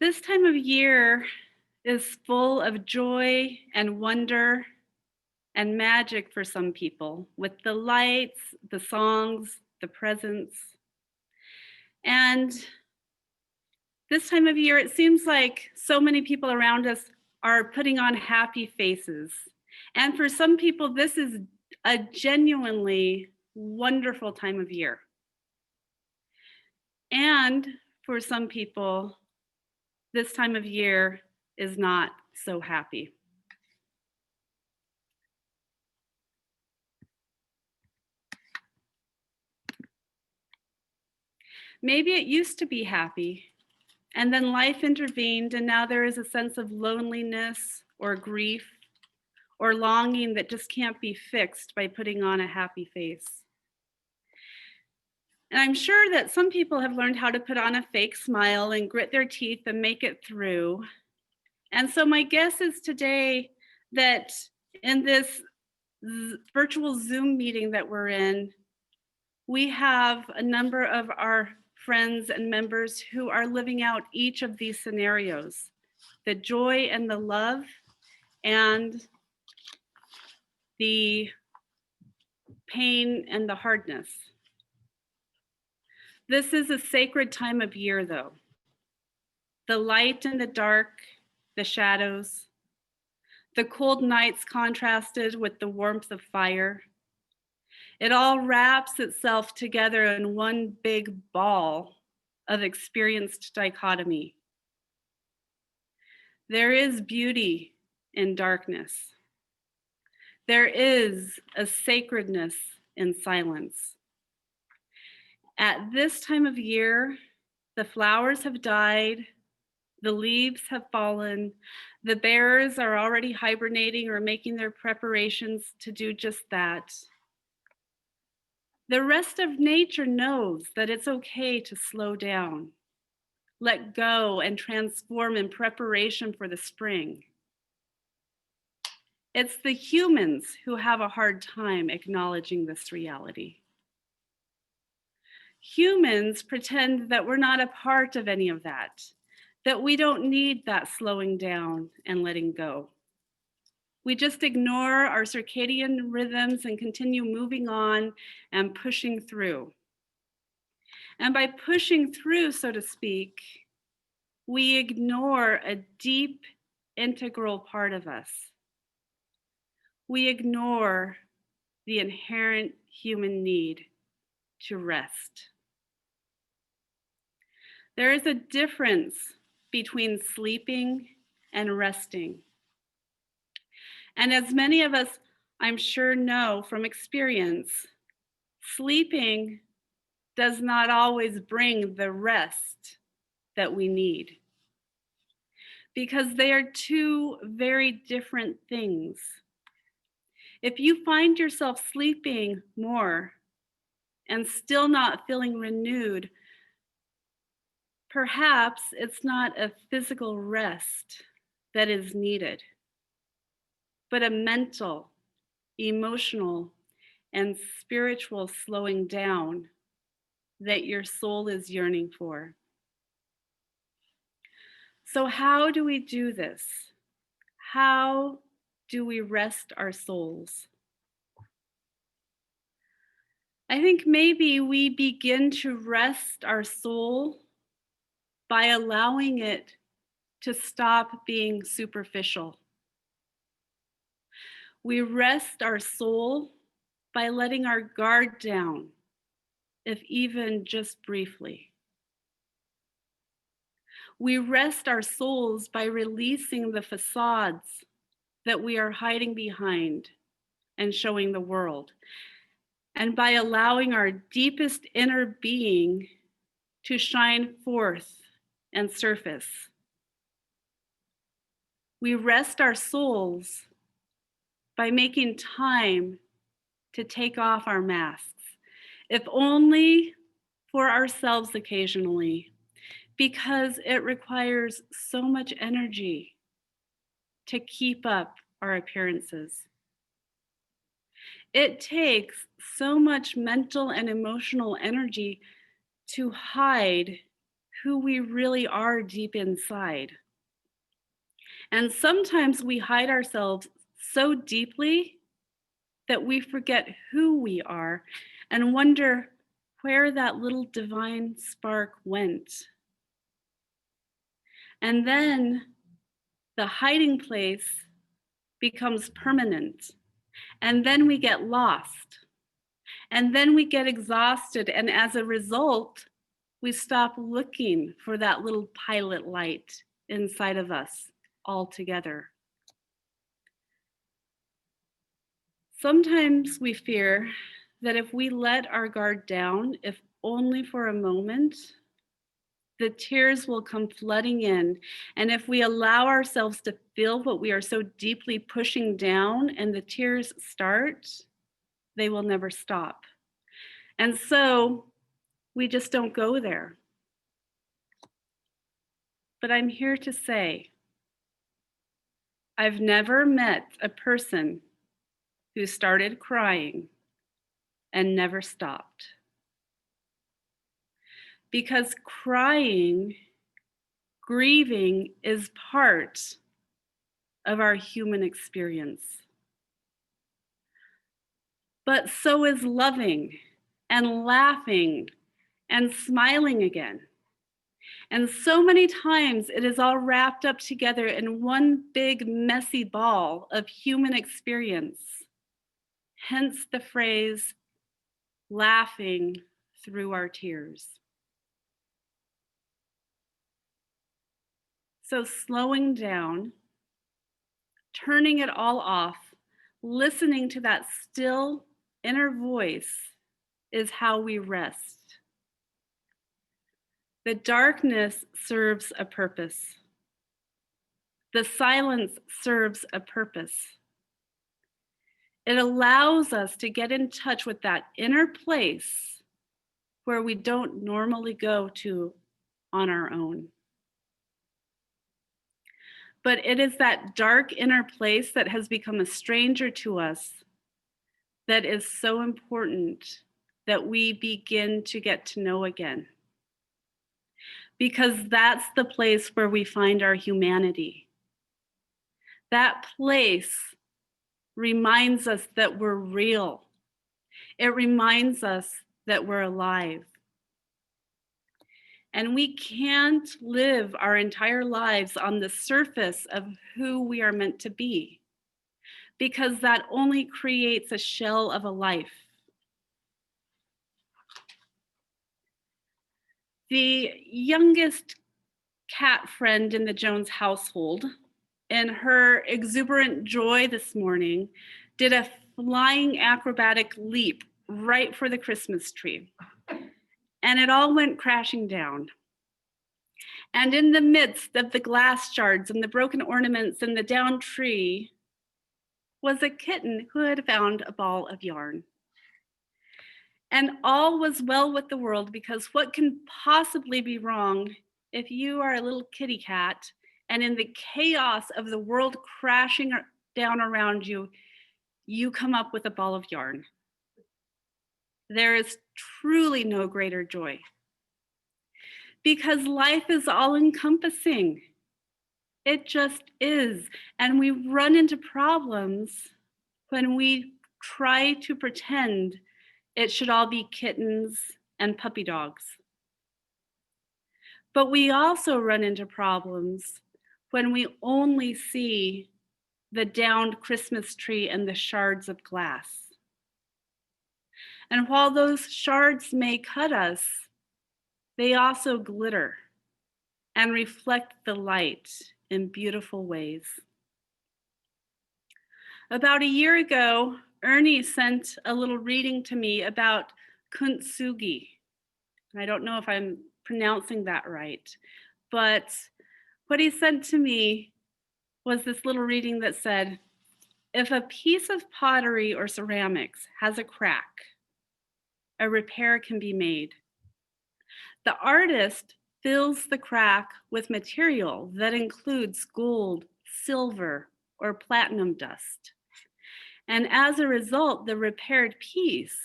This time of year is full of joy and wonder and magic for some people, with the lights, the songs, the presents. And this time of year, it seems like so many people around us are putting on happy faces. And for some people, this is a genuinely wonderful time of year. And for some people, this time of year is not so happy. Maybe it used to be happy, and then life intervened, and now there is a sense of loneliness or grief or longing that just can't be fixed by putting on a happy face. And I'm sure that some people have learned how to put on a fake smile and grit their teeth and make it through. And so my guess is today that in this virtual Zoom meeting that we're in, we have a number of our friends and members who are living out each of these scenarios, the joy and the love and the pain and the hardness. This is a sacred time of year, though. The light and the dark, the shadows, the cold nights contrasted with the warmth of fire. It all wraps itself together in one big ball of experienced dichotomy. There is beauty in darkness. There is a sacredness in silence. At this time of year, the flowers have died, the leaves have fallen, the bears are already hibernating or making their preparations to do just that. The rest of nature knows that it's okay to slow down, let go, and transform in preparation for the spring. It's the humans who have a hard time acknowledging this reality. Humans pretend that we're not a part of any of that we don't need that slowing down and letting go. We just ignore our circadian rhythms and continue moving on and pushing through. And by pushing through, so to speak, we ignore a deep, integral part of us. We ignore the inherent human need to rest. There is a difference between sleeping and resting. And as many of us, I'm sure, know from experience, sleeping does not always bring the rest that we need, because they are two very different things. If you find yourself sleeping more and still not feeling renewed, perhaps it's not a physical rest that is needed, but a mental, emotional, and spiritual slowing down that your soul is yearning for. So how do we do this? How do we rest our souls? I think maybe we begin to rest our soul by allowing it to stop being superficial. We rest our soul by letting our guard down, if even just briefly. We rest our souls by releasing the facades that we are hiding behind and showing the world, and by allowing our deepest inner being to shine forth and surface. We rest our souls by making time to take off our masks, if only for ourselves occasionally, because it requires so much energy to keep up our appearances. It takes so much mental and emotional energy to hide who we really are deep inside. And sometimes we hide ourselves so deeply that we forget who we are and wonder where that little divine spark went. And then the hiding place becomes permanent. And then we get lost. And then we get exhausted. And as a result, we stop looking for that little pilot light inside of us altogether. Sometimes we fear that if we let our guard down, if only for a moment, the tears will come flooding in. And if we allow ourselves to feel what we are so deeply pushing down and the tears start, they will never stop. And so we just don't go there. But I'm here to say, I've never met a person who started crying and never stopped. Because crying, grieving is part of our human experience. But so is loving and laughing and smiling again. And so many times it is all wrapped up together in one big messy ball of human experience. Hence the phrase, laughing through our tears. So slowing down, turning it all off, listening to that still inner voice is how we rest. The darkness serves a purpose. The silence serves a purpose. It allows us to get in touch with that inner place where we don't normally go to on our own. But it is that dark inner place that has become a stranger to us that is so important that we begin to get to know again. Because that's the place where we find our humanity. That place reminds us that we're real. It reminds us that we're alive. And we can't live our entire lives on the surface of who we are meant to be, because that only creates a shell of a life. The youngest cat friend in the Jones household, in her exuberant joy this morning, did a flying acrobatic leap right for the Christmas tree. And it all went crashing down. And in the midst of the glass shards and the broken ornaments and the downed tree was a kitten who had found a ball of yarn. And all was well with the world, because what can possibly be wrong if you are a little kitty cat and in the chaos of the world crashing down around you, you come up with a ball of yarn? There is truly no greater joy, because life is all encompassing. It just is. And we run into problems when we try to pretend it should all be kittens and puppy dogs. But we also run into problems when we only see the downed Christmas tree and the shards of glass. And while those shards may cut us, they also glitter and reflect the light in beautiful ways. About a year ago, Ernie sent a little reading to me about kintsugi. I don't know if I'm pronouncing that right, but what he sent to me was this little reading that said, if a piece of pottery or ceramics has a crack, a repair can be made. The artist fills the crack with material that includes gold, silver, or platinum dust. And as a result, the repaired piece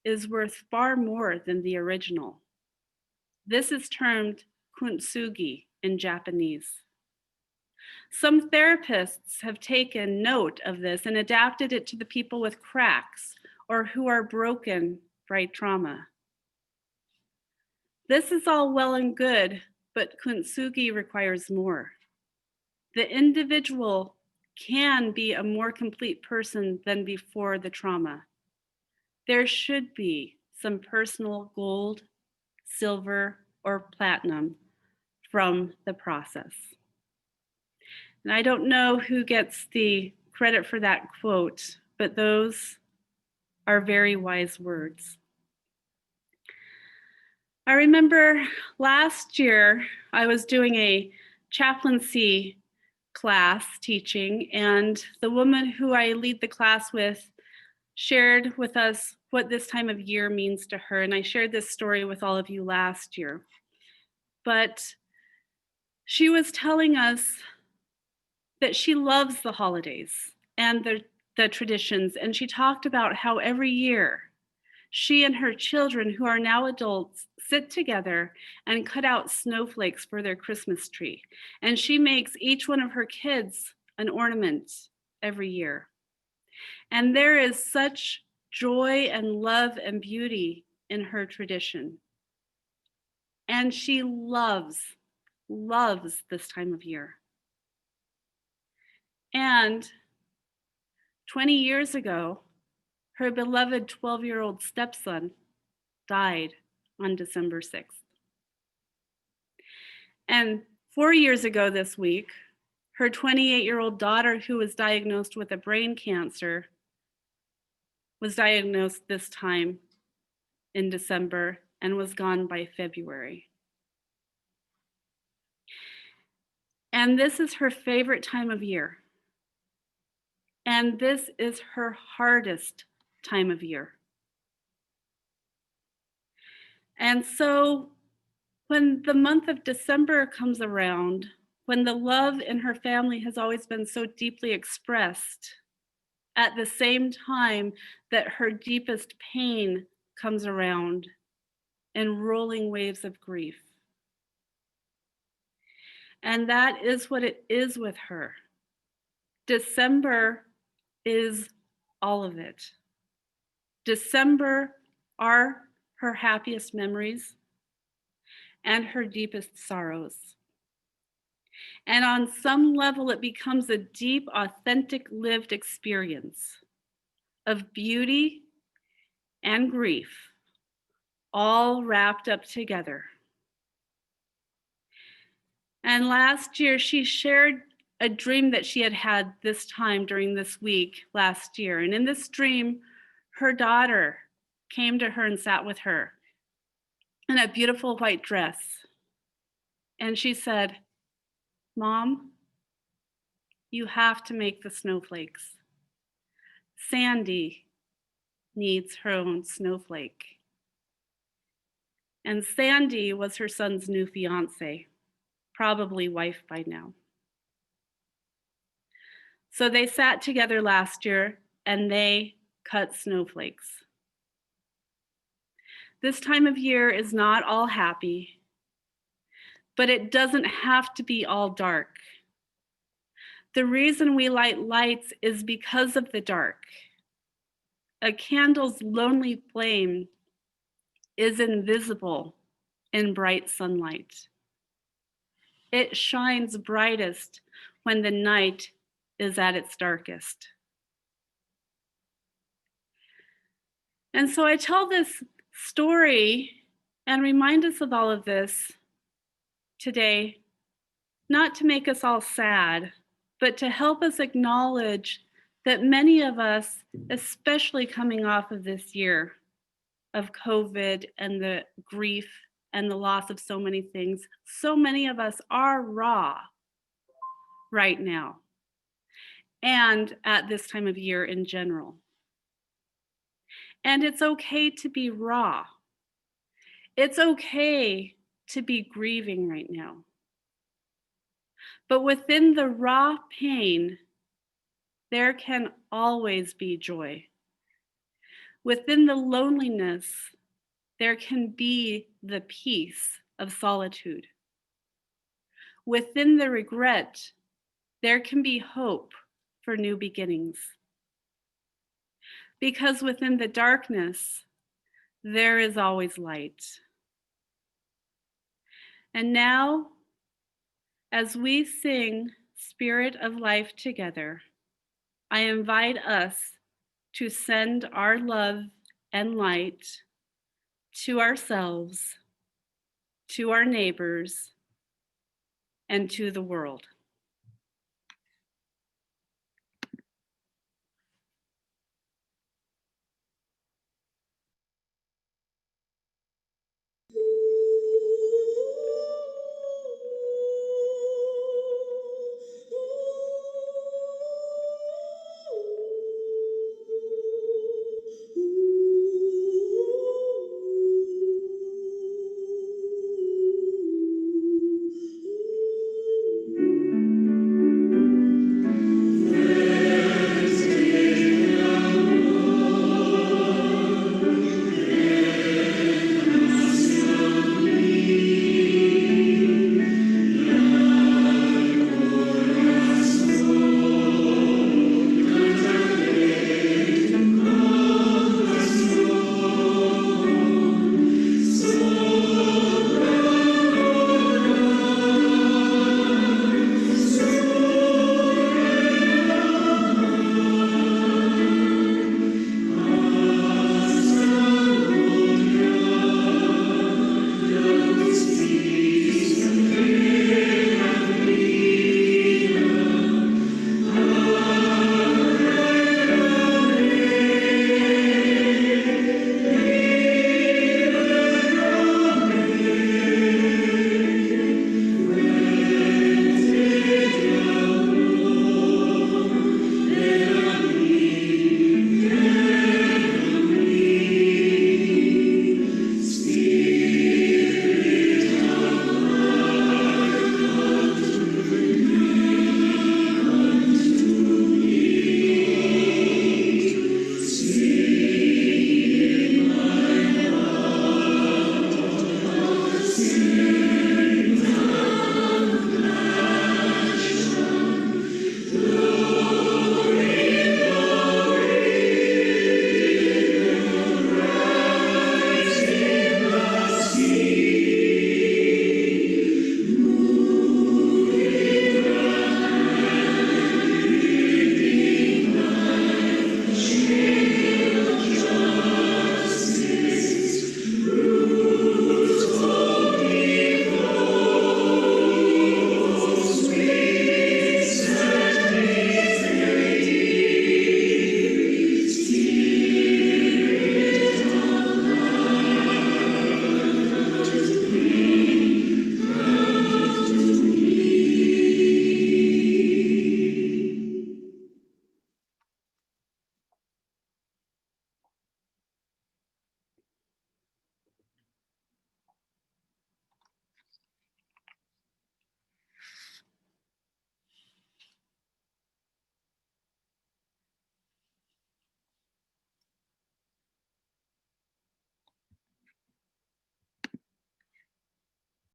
is worth far more than the original. This is termed kintsugi in Japanese. Some therapists have taken note of this and adapted it to the people with cracks or who are broken by trauma. This is all well and good, but kintsugi requires more. The individual can be a more complete person than before the trauma. There should be some personal gold, silver, or platinum from the process. And I don't know who gets the credit for that quote, but those are very wise words. I remember last year I was doing a chaplaincy class teaching, and the woman who I lead the class with shared with us what this time of year means to her. And I shared this story with all of you last year. But she was telling us that she loves the holidays and the traditions. And she talked about how every year she and her children, who are now adults, sit together and cut out snowflakes for their Christmas tree. And she makes each one of her kids an ornament every year. And there is such joy and love and beauty in her tradition. And she loves this time of year. And 20 years ago, her beloved 12-year-old stepson died on December 6th. And 4 years ago this week, her 28-year-old daughter, who was diagnosed with a brain cancer, was diagnosed this time in December and was gone by February. And this is her favorite time of year. And this is her hardest time of year. And so when the month of December comes around, when the love in her family has always been so deeply expressed, at the same time that her deepest pain comes around in rolling waves of grief. And that is what it is with her. December is all of it. December are her happiest memories and her deepest sorrows. And on some level, it becomes a deep, authentic, lived experience of beauty and grief, all wrapped up together. And last year, she shared a dream that she had had this time during this week last year. And in this dream, her daughter came to her and sat with her in a beautiful white dress. And she said, "Mom, you have to make the snowflakes. Sandy needs her own snowflake." And Sandy was her son's new fiance, probably wife by now. So they sat together last year and they cut snowflakes. This time of year is not all happy, but it doesn't have to be all dark. The reason we light lights is because of the dark. A candle's lonely flame is invisible in bright sunlight. It shines brightest when the night is at its darkest. And so I tell this story and remind us of all of this today, not to make us all sad, but to help us acknowledge that many of us, especially coming off of this year of COVID and the grief and the loss of so many things, so many of us are raw right now and at this time of year in general. And it's okay to be raw. It's okay to be grieving right now. But within the raw pain, there can always be joy. Within the loneliness, there can be the peace of solitude. within the regret, there can be hope for new beginnings. Because within the darkness, there is always light. And now, as we sing Spirit of Life together, I invite us to send our love and light to ourselves, to our neighbors, and to the world.